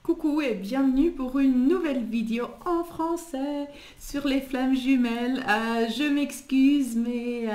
Coucou et bienvenue pour une nouvelle vidéo en français sur les flammes jumelles. Je m'excuse mais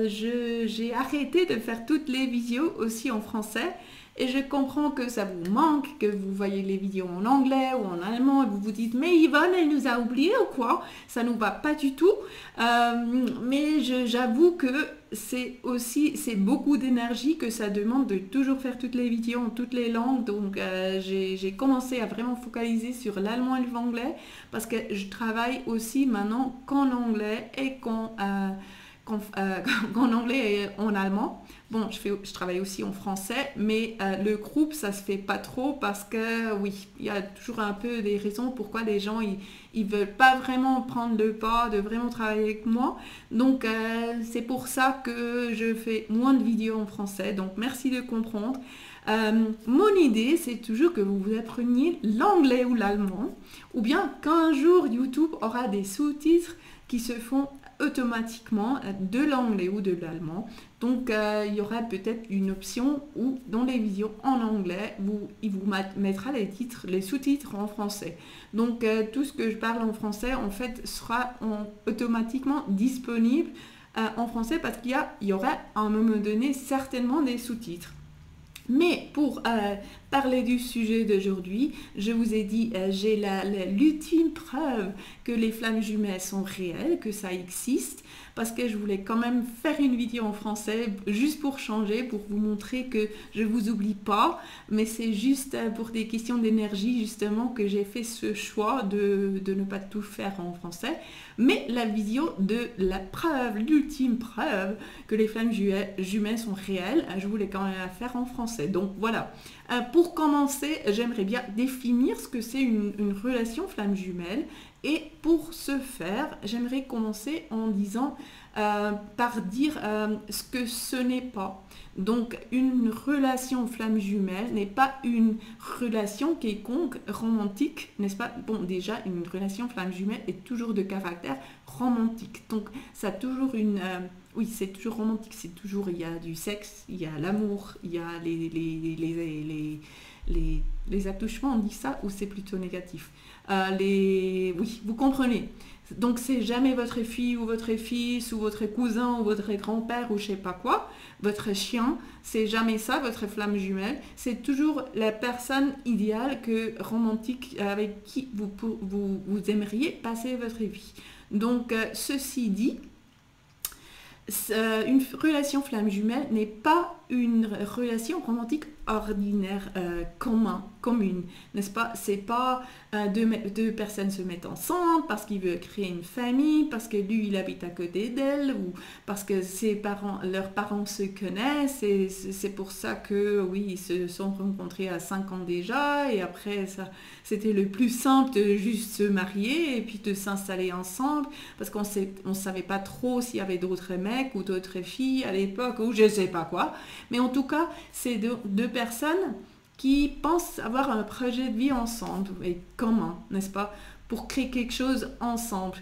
j'ai arrêté de faire toutes les vidéos aussi en français et je comprends que ça vous manque, que vous voyez les vidéos en anglais ou en allemand et vous vous dites mais Yvonne elle nous a oubliés ou quoi? Ça nous va pas du tout. Mais j'avoue que c'est beaucoup d'énergie que ça demande de toujours faire toutes les vidéos en toutes les langues. Donc j'ai commencé à vraiment focaliser sur l'allemand et l'anglais parce que je travaille aussi maintenant qu'en anglais et qu'en anglais et en allemand. Bon, je travaille aussi en français, mais le groupe, ça se fait pas trop parce que, oui, il y a toujours un peu des raisons pourquoi les gens, ils veulent pas vraiment prendre le pas de vraiment travailler avec moi. Donc, c'est pour ça que je fais moins de vidéos en français. Donc, merci de comprendre. Mon idée, c'est toujours que vous appreniez l'anglais ou l'allemand, ou bien qu'un jour, YouTube aura des sous-titres qui se font automatiquement de l'anglais ou de l'allemand. Donc il y aura peut-être une option où dans les vidéos en anglais, il vous mettra les sous-titres en français. Donc tout ce que je parle en français en fait sera automatiquement disponible en français parce qu'il y aura à un moment donné certainement des sous-titres. Mais pour parler du sujet d'aujourd'hui, je vous ai dit, j'ai l'ultime preuve que les flammes jumelles sont réelles, que ça existe, parce que je voulais quand même faire une vidéo en français, juste pour changer, pour vous montrer que je ne vous oublie pas, mais c'est juste pour des questions d'énergie, justement, que j'ai fait ce choix de ne pas tout faire en français. Mais la vidéo de la preuve, l'ultime preuve que les flammes jumelles sont réelles, je voulais quand même la faire en français. Donc voilà. Pour commencer, j'aimerais bien définir ce que c'est une relation flamme jumelle. Et pour ce faire, j'aimerais commencer en disant, par dire ce que ce n'est pas. Donc, une relation flamme jumelle n'est pas une relation quelconque romantique, n'est-ce pas? Bon, déjà, une relation flamme jumelle est toujours de caractère romantique. Donc, ça a toujours une... oui, c'est toujours romantique, c'est toujours... Il y a du sexe, il y a l'amour, il y a les attouchements, on dit ça, ou c'est plutôt négatif? Oui, vous comprenez. Donc, c'est jamais votre fille ou votre fils ou votre cousin ou votre grand-père ou je sais pas quoi. Votre chien, c'est jamais ça, votre flamme jumelle. C'est toujours la personne idéale romantique avec qui vous aimeriez passer votre vie. Donc, ceci dit, une relation flamme jumelle n'est pas une relation romantique ordinaire, commune, n'est-ce pas? C'est pas deux personnes se mettent ensemble parce qu'ils veulent créer une famille, parce que lui il habite à côté d'elle ou parce que leurs parents se connaissent et c'est pour ça que oui ils se sont rencontrés à 5 ans déjà et après ça c'était le plus simple de juste se marier et puis de s'installer ensemble parce qu'on savait pas trop s'il y avait d'autres mecs ou d'autres filles à l'époque ou je sais pas quoi. Mais en tout cas, c'est deux personnes qui pensent avoir un projet de vie ensemble et commun, n'est-ce pas? Pour créer quelque chose ensemble.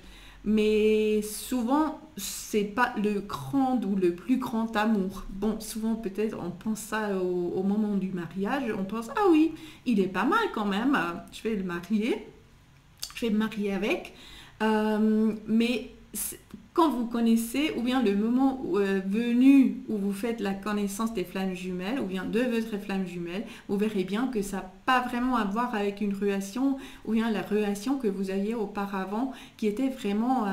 Mais souvent, c'est pas le grand ou le plus grand amour. Bon, souvent peut-être on pense ça au moment du mariage, on pense ah oui, il est pas mal quand même, je vais le marier, je vais me marier avec. Mais quand vous connaissez, ou bien le moment venu où vous faites la connaissance des flammes jumelles, ou bien de votre flamme jumelle, vous verrez bien que ça n'a pas vraiment à voir avec une relation, ou bien la relation que vous aviez auparavant, qui était vraiment,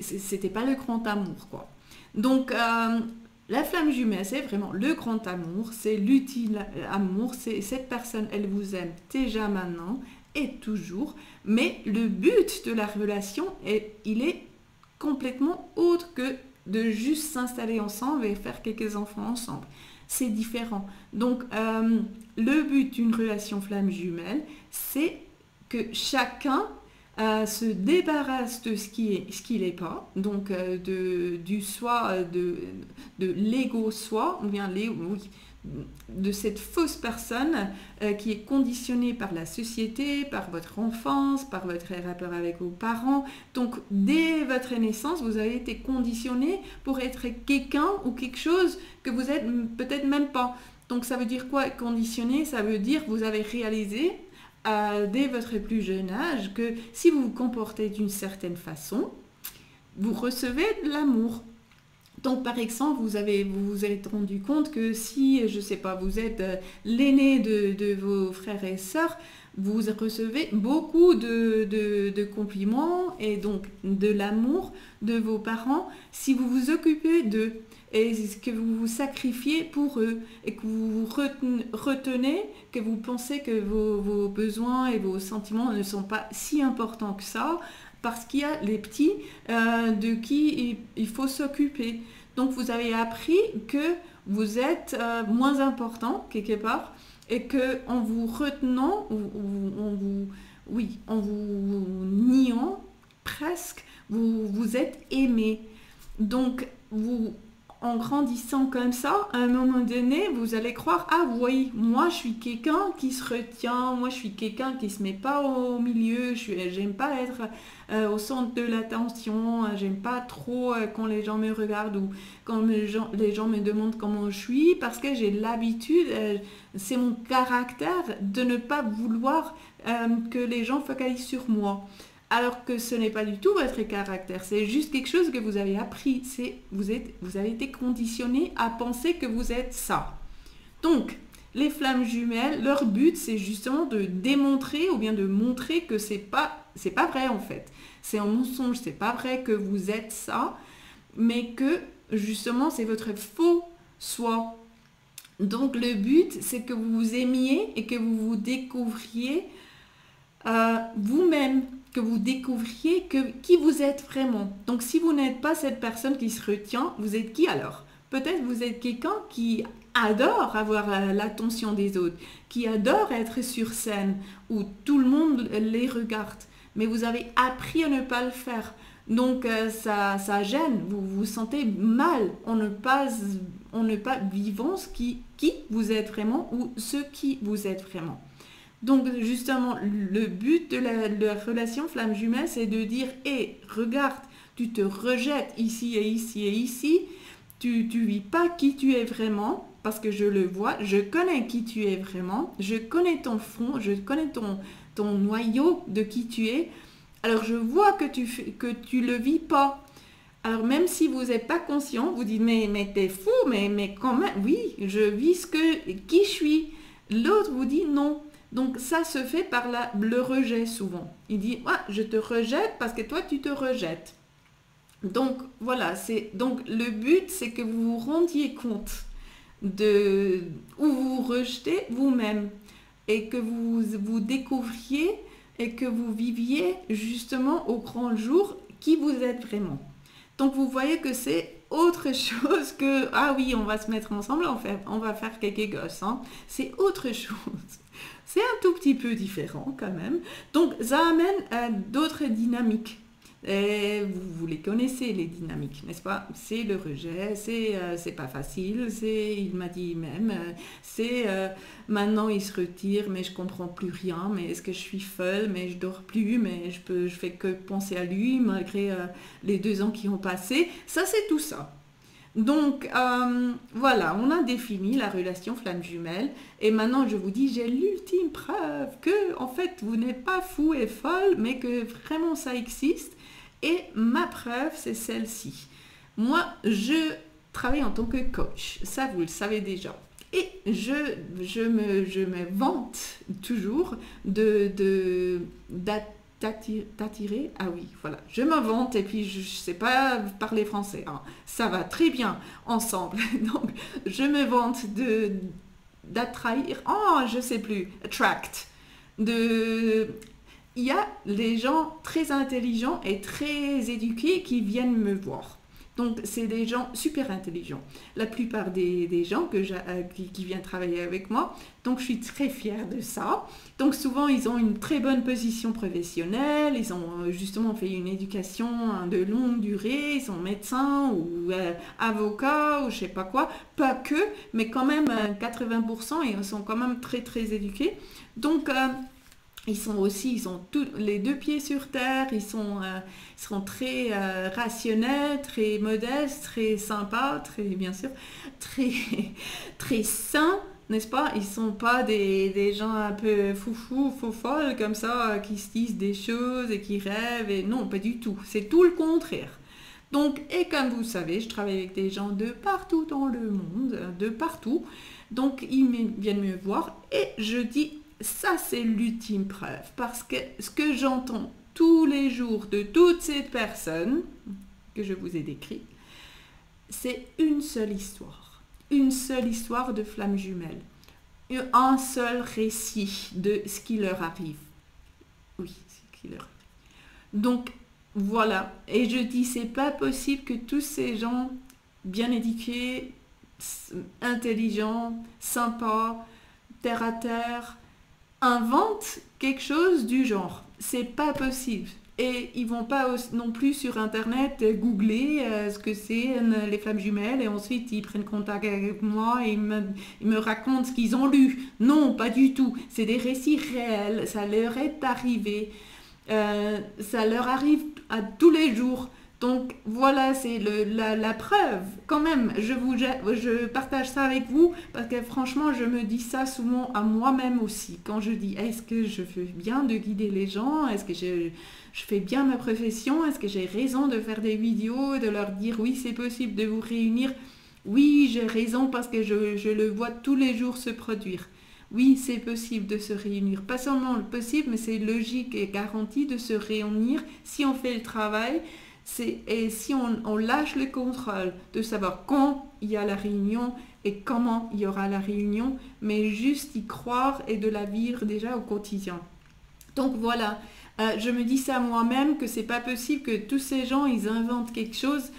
c'était pas le grand amour, quoi. Donc, la flamme jumelle, c'est vraiment le grand amour, c'est l'utile amour, c'est cette personne, elle vous aime déjà maintenant et toujours, mais le but de la relation, il est complètement autre que de juste s'installer ensemble et faire quelques enfants ensemble. C'est différent. Donc, le but d'une relation flamme jumelle, c'est que chacun se débarrasse de ce qui n'est pas, donc du soi, de l'ego soi, ou bien de cette fausse personne qui est conditionnée par la société, par votre enfance, par votre rapport avec vos parents. Donc, dès votre naissance, vous avez été conditionné pour être quelqu'un ou quelque chose que vous êtes peut-être même pas. Donc, ça veut dire quoi, conditionné? Ça veut dire que vous avez réalisé dès votre plus jeune âge que si vous vous comportez d'une certaine façon, vous recevez de l'amour. Donc, par exemple, vous vous êtes rendu compte que si, je ne sais pas, vous êtes l'aîné de vos frères et sœurs, vous recevez beaucoup de compliments et donc de l'amour de vos parents si vous vous occupez d'eux et que vous vous sacrifiez pour eux et que vous retenez, que vous pensez que vos besoins et vos sentiments ne sont pas si importants que ça parce qu'il y a les petits de qui il faut s'occuper. Donc vous avez appris que vous êtes moins important quelque part et que en vous retenant, en vous niant presque, vous êtes aimé. Donc en grandissant comme ça, à un moment donné, vous allez croire, ah oui, moi je suis quelqu'un qui se retient, moi je suis quelqu'un qui se met pas au milieu, j'aime pas être au centre de l'attention, j'aime pas trop quand les gens me regardent ou quand les gens me demandent comment je suis, parce que j'ai l'habitude, c'est mon caractère de ne pas vouloir que les gens focalisent sur moi. Alors que ce n'est pas du tout votre caractère, c'est juste quelque chose que vous avez appris, vous avez été conditionné à penser que vous êtes ça. Donc, les flammes jumelles, leur but, c'est justement de démontrer ou bien de montrer que c'est pas vrai en fait. C'est un mensonge, c'est pas vrai que vous êtes ça, mais que justement c'est votre faux soi. Donc le but, c'est que vous vous aimiez et que vous vous découvriez vous-même, que vous découvriez qui vous êtes vraiment. Donc si vous n'êtes pas cette personne qui se retient, vous êtes qui alors? Peut-être vous êtes quelqu'un qui adore avoir l'attention des autres, qui adore être sur scène où tout le monde les regarde, mais vous avez appris à ne pas le faire. Donc ça gêne, vous vous sentez mal en ne pas vivant qui vous êtes vraiment ou ce qui vous êtes vraiment. Donc justement, le but de la relation flamme jumelle, c'est de dire, hé, regarde, tu te rejettes ici et ici et ici, tu vis pas qui tu es vraiment, parce que je le vois, je connais qui tu es vraiment, je connais ton fond, je connais ton noyau de qui tu es, alors je vois que tu le vis pas. Alors même si vous n'êtes pas conscient, vous dites, mais t'es fou, mais quand même, oui, je vis qui je suis. L'autre vous dit non. Donc ça se fait par le rejet souvent. Il dit, ah, je te rejette parce que toi tu te rejettes. Donc voilà, donc le but c'est que vous vous rendiez compte de où vous rejetez vous-même et que vous découvriez et que vous viviez justement au grand jour qui vous êtes vraiment. Donc vous voyez que c'est autre chose que, ah oui, on va se mettre ensemble, on va faire quelques gosses. Hein. C'est autre chose. C'est un tout petit peu différent quand même. Donc ça amène à d'autres dynamiques. Et vous les connaissez les dynamiques, n'est-ce pas? C'est le rejet, c'est pas facile, il m'a dit même, maintenant il se retire mais je comprends plus rien, mais est-ce que je suis folle, mais je dors plus, mais je fais que penser à lui malgré les 2 ans qui ont passé. Ça c'est tout ça. Donc voilà, on a défini la relation flamme jumelle et maintenant je vous dis, j'ai l'ultime preuve que en fait vous n'êtes pas fou et folle mais que vraiment ça existe et ma preuve c'est celle-ci. Moi je travaille en tant que coach, ça vous le savez déjà et je me vante toujours d'attirer, ah oui, voilà, je me vante et puis je sais pas parler français, hein. Ça va très bien ensemble, donc je me vante d'attraire, je sais plus, attract, il y a des gens très intelligents et très éduqués qui viennent me voir. Donc, c'est des gens super intelligents. La plupart des gens qui viennent travailler avec moi, donc je suis très fière de ça. Donc, souvent, ils ont une très bonne position professionnelle, ils ont justement fait une éducation de longue durée, ils sont médecins ou avocats ou je sais pas quoi, pas que, mais quand même 80% et ils sont quand même très très éduqués. Donc, ils ont tous les 2 pieds sur terre, ils seront très rationnels, très modestes, très sympas, très bien sûr, très très sains n'est-ce pas? Ils sont pas des gens un peu foufou, faux-folles comme ça, qui se disent des choses et qui rêvent. Et non, pas du tout. C'est tout le contraire. Donc, et comme vous savez, je travaille avec des gens de partout dans le monde, de partout. Donc, ils viennent me voir et je dis, ça c'est l'ultime preuve. Parce que ce que j'entends tous les jours de toutes ces personnes que je vous ai décrites, c'est une seule histoire. Une seule histoire de flammes jumelles. Un seul récit de ce qui leur arrive. Oui, ce qui leur arrive. Donc, voilà. Et je dis, c'est pas possible que tous ces gens bien éduqués, intelligents, sympas, terre à terre, inventent quelque chose du genre. C'est pas possible. Et ils vont pas non plus sur internet googler ce que c'est les flammes jumelles et ensuite ils prennent contact avec moi et ils me racontent ce qu'ils ont lu. Non, pas du tout. C'est des récits réels. Ça leur est arrivé. Ça leur arrive à tous les jours. Donc voilà, c'est la preuve. Quand même, je partage ça avec vous parce que franchement, je me dis ça souvent à moi-même aussi. Quand je dis, est-ce que je fais bien de guider les gens? Est-ce que je fais bien ma profession? Est-ce que j'ai raison de faire des vidéos, de leur dire, oui, c'est possible de vous réunir? Oui, j'ai raison parce que je le vois tous les jours se produire. Oui, c'est possible de se réunir. Pas seulement possible, mais c'est logique et garanti de se réunir si on fait le travail. Et si on lâche le contrôle de savoir quand il y a la réunion et comment il y aura la réunion, mais juste y croire et de la vivre déjà au quotidien. Donc voilà, je me dis ça moi-même que c'est pas possible que tous ces gens, ils inventent quelque chose,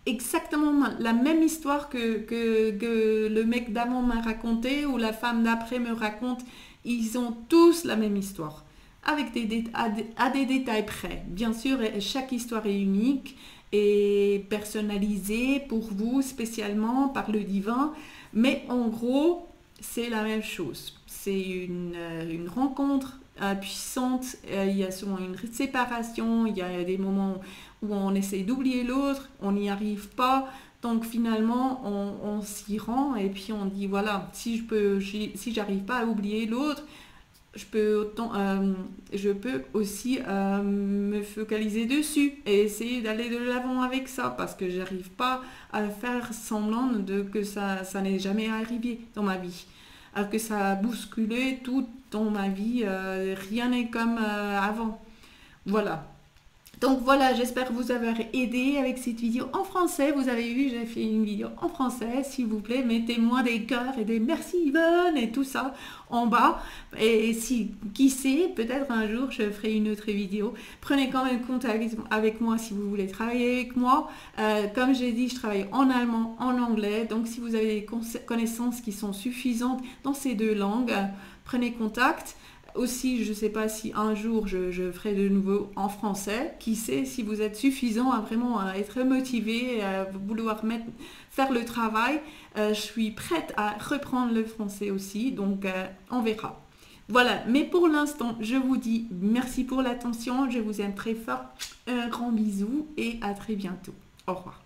exactement la même histoire que le mec d'avant m'a raconté ou la femme d'après me raconte, ils ont tous la même histoire. Avec à des détails près. Bien sûr, chaque histoire est unique et personnalisée pour vous spécialement par le divin, mais en gros, c'est la même chose. C'est une rencontre puissante, il y a souvent une séparation, il y a des moments où on essaie d'oublier l'autre, on n'y arrive pas, donc finalement on s'y rend et puis on dit voilà, si j'arrive pas à oublier l'autre, je peux aussi me focaliser dessus et essayer d'aller de l'avant avec ça parce que j'arrive pas à faire semblant que ça n'est jamais arrivé dans ma vie. Alors que ça a bousculé tout dans ma vie, rien n'est comme avant. Voilà. Donc voilà, j'espère vous avoir aidé avec cette vidéo en français. Vous avez vu, j'ai fait une vidéo en français. S'il vous plaît, mettez-moi des cœurs et des merci Yvonne et tout ça en bas. Et qui sait, peut-être un jour, je ferai une autre vidéo. Prenez quand même contact avec moi si vous voulez travailler avec moi. Comme j'ai dit, je travaille en allemand, en anglais. Donc si vous avez des connaissances qui sont suffisantes dans ces deux langues, prenez contact. Aussi, je ne sais pas si un jour je ferai de nouveau en français. Qui sait, si vous êtes suffisant à vraiment être motivé, à vouloir faire le travail, je suis prête à reprendre le français aussi. Donc, on verra. Voilà, mais pour l'instant, je vous dis merci pour l'attention. Je vous aime très fort. Un grand bisou et à très bientôt. Au revoir.